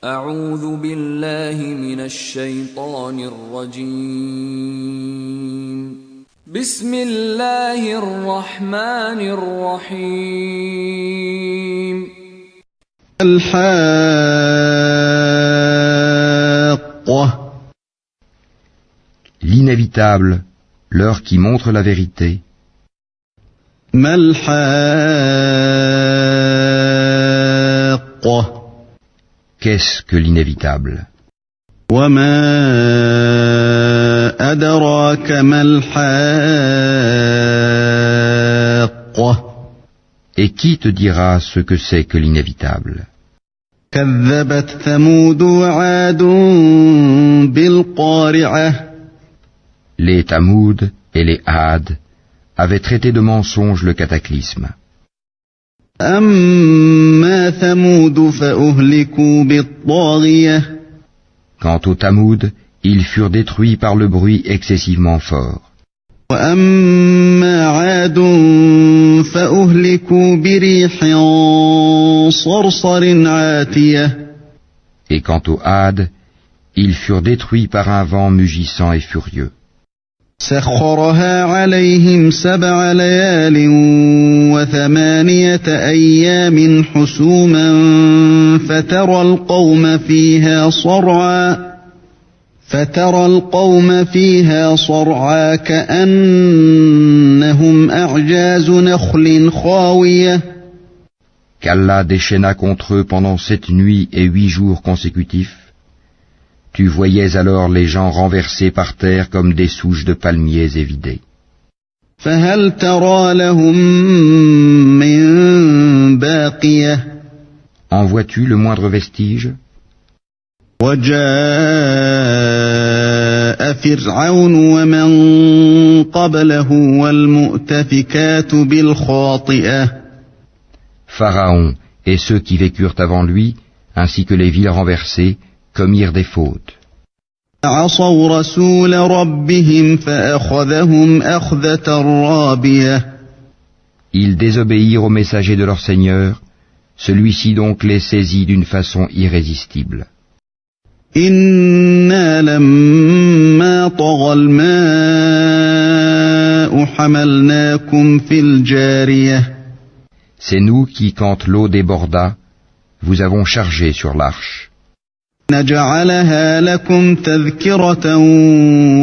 أعوذ بالله من الشيطان الرجيم بسم الله الرحمن الرحيم الحاقة. L'inévitable, l'heure qui montre la vérité. ما الحاقة. Qu'est-ce que l'inévitable? وما أدراك ما الحاقة. Et qui te dira ce que c'est que l'inévitable? كذبت ثمود وعاد بالقارعة. Les Tamoud et les Had avaient traité de mensonge le cataclysme. أما ثمود فأهلكوا بالطاغية. Quant aux Tamoud, ils furent détruits par le bruit excessivement fort. وأما عاد فأهلكوا بريح صرصر عاتية. Et quant aux Had, ils furent détruits par un vent mugissant et furieux. سخرها عليهم 7 ليال و8 أيام حسوما فترى القوم فيها صرعى كأنهم أعجاز نخل خاوية. Qu'Allah déchaîna contre eux pendant 7 nuits et 8 jours consécutifs. Tu voyais alors les gens renversés par terre comme des souches de palmiers évidées. فهل ترى لهم من باقية. En vois-tu le moindre vestige? وجاء فرعون ومن قبله والمؤتفكات بالخاطئة. Pharaon et ceux qui vécurent avant lui, ainsi que les villes renversées, commirent des fautes. عصوا رسول ربهم فأخذهم أخذة رابية. Ils désobéirent au messager de leur Seigneur, celui-ci donc les saisit d'une façon irrésistible. إنا لما طغى الماء حملناكم في الجارية. C'est nous qui, quand l'eau déborda, vous avons chargé sur l'arche. نجعلها لكم تذكرة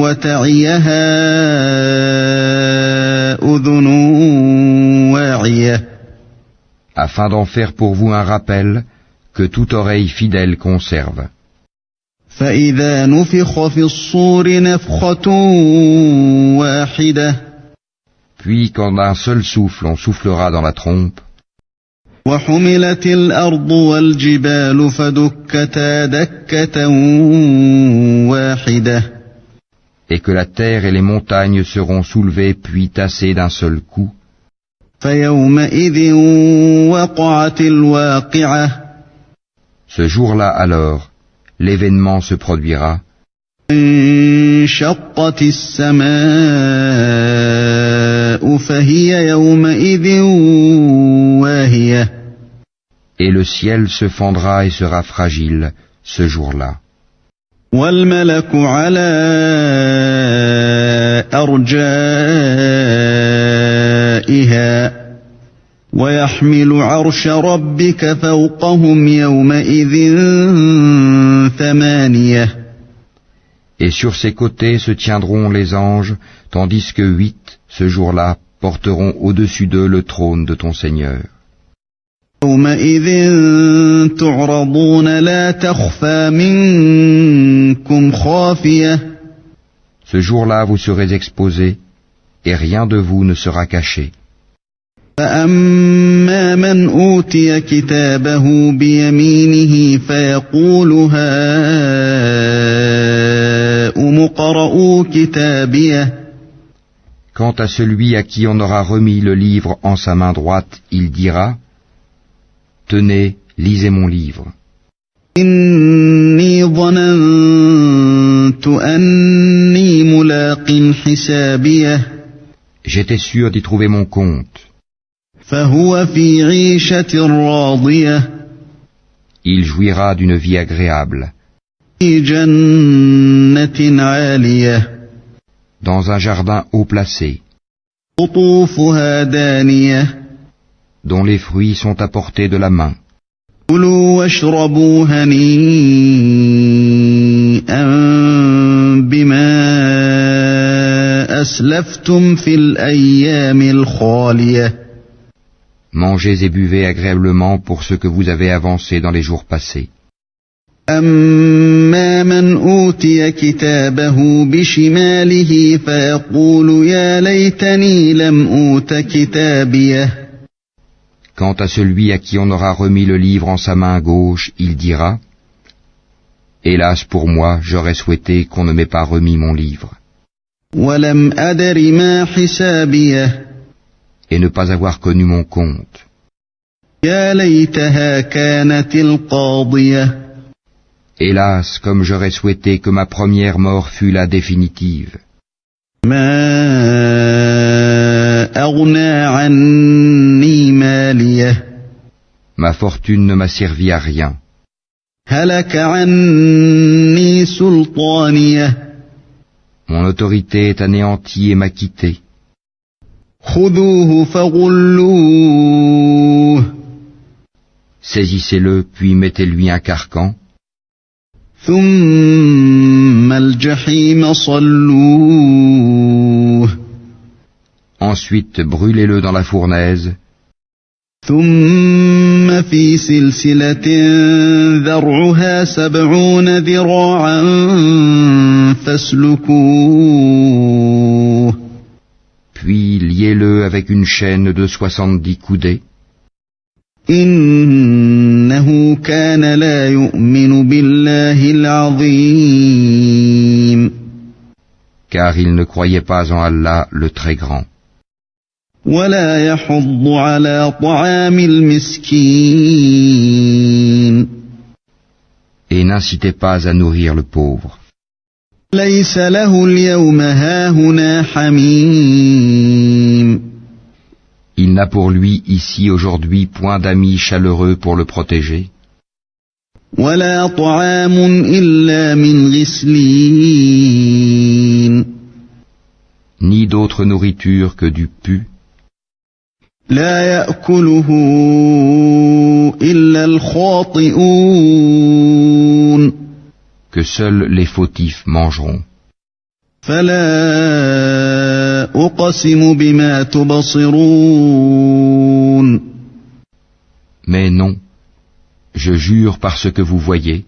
وتعيها أذن واعية. Afin d'en faire pour vous un rappel que toute oreille fidèle conserve. فإذا نفخ في الصور نفخة واحدة. Puis quand d'un seul souffle on soufflera dans la trompe, وحملت الأرض والجبال فدكتا دكة واحدة. et que la terre et les montagnes seront soulevées puis tassées d'un seul coup, فيومئذ وقعت الواقعة. ce jour-là alors, l'événement se produira. انشقت السماء فهي يومئذ واهية. Et le ciel se fendra et sera fragile ce jour-là. والملك على أرجائها ويحمل عرش ربك فوقهم يومئذ 8. Et sur ses côtés se tiendront les anges, tandis que 8, ce jour-là, porteront au-dessus d'eux le trône de ton Seigneur. يومئذ تعرضون لا تخفى منكم خافية. Ce jour-là, vous serez exposés, et rien de vous ne sera caché. فأما من أوتي كتابه بيمينه فيقول هاؤم اقرءوا كتابيه. Quant à celui à qui on aura remis le livre en sa main droite, il dira: Tenez, lisez mon livre. إني ظننت أني ملاق حسابيه. J'étais sûr d'y trouver mon compte. فهو في عيشة راضية. Il jouira d'une vie agréable, في جنة عالية dans un jardin haut placé, قطوفها دانية dont les fruits sont à portée de la main. كلوا واشربوا هنيئا بما أسلفتم في الأيام الخالية Mangez et buvez agréablement pour ce que vous avez avancé dans les jours passés. أما من أوتي كتابه بشماله فيقول يا ليتني لم أوت كتابيه Quant à celui à qui on aura remis le livre en sa main gauche, il dira « Hélas pour moi, j'aurais souhaité qu'on ne m'ait pas remis mon livre. » ولم أدر ما حسابيه Et ne pas avoir connu mon compte. يا ليتها كانت القاضية Hélas, comme j'aurais souhaité que ma première mort fût la définitive. ما أغنى عني ماليه Ma fortune ne m'a servi à rien. هلك عني سلطانيه Mon autorité est anéantie et m'a quitté. خذوه فغلوه Saisissez-le, puis mettez-lui un carcan, ثم الجحيم صلوه ensuite brûlez-le dans la fournaise, ثم في سلسلة ذرعها 70 ذراعا فاسلكوه puis liez-le avec une chaîne de 70 coudées, إنه كان لا يؤمن بالله العظيم car il ne croyait pas en Allah le Très Grand, ولا يحض على طعام المسكين et n'incitez pas à nourrir le pauvre. ليس له اليوم هاهنا حميم Il n'a pour lui ici aujourd'hui point d'amis chaleureux pour le protéger, ولا طعام إلا من غسلين ni d'autre nourriture que du pu, لا يأكله إلا الخاطئون que seuls les fautifs mangeront. فلا أقسم بما تبصرون Mais non, je jure par ce que vous voyez,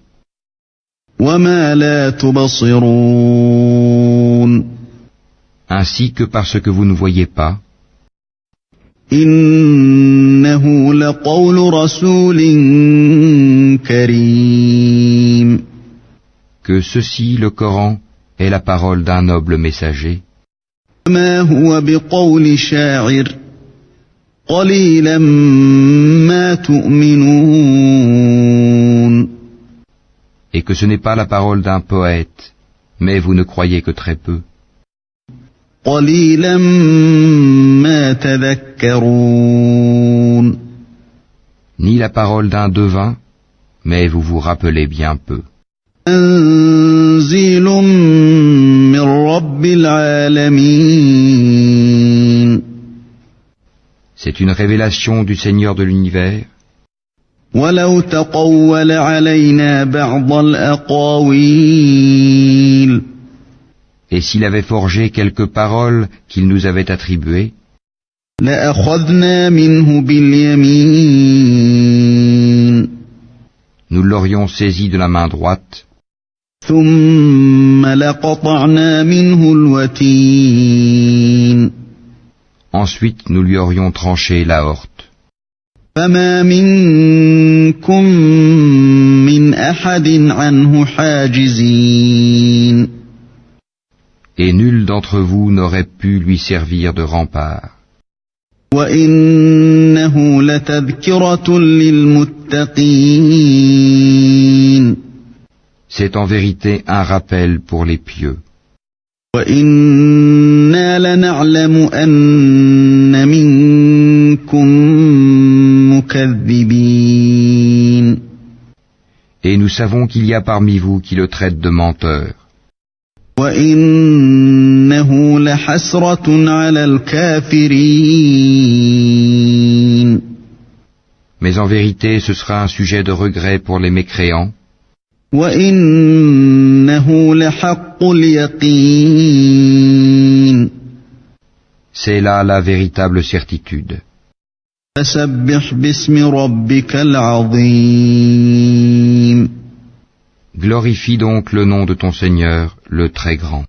وما لا تبصرون ainsi que par ce que vous ne voyez pas, إنه لقول رسول كريم que ceci, le Coran, est la parole d'un noble messager, ما هو بقول شاعر قليلا ما تؤمنون et que ce n'est pas la parole d'un poète, mais vous ne croyez que très peu, قليلا ما تذكرون ni la parole d'un devin, mais vous vous rappelez bien peu. تنزيل من رب العالمين C'est une révélation du Seigneur de l'univers, ولو تقول علينا بعض الأقاويل et s'il avait forgé quelques paroles qu'il nous avait attribuées, لأخذنا منه باليمين nous l'aurions saisi de la main droite, ثم لقطعنا منه الوتين ensuite nous lui aurions tranché l'aorte. فما منكم من أحد عنه حاجزين Et nul d'entre vous n'aurait pu lui servir de rempart. وإنه لتذكرة للمتقين C'est en vérité un rappel pour les pieux. وإنا لنعلم أن منكم مكذبين Et nous savons qu'il y a parmi vous qui le traitent de menteur. وَإِنَّهُ لَحَسْرَةٌ عَلَى الْكَافِرِينَ. Mais en vérité, ce sera un sujet de regret pour les mécréants. وَإِنَّهُ لَحَقُّ الْيَقِينِ. C'est là la véritable certitude. فَسَبِّحْ بِاسْمِ رَبِّكَ الْعَظِيمِ. Glorifie donc le nom de ton Seigneur, le Très Grand.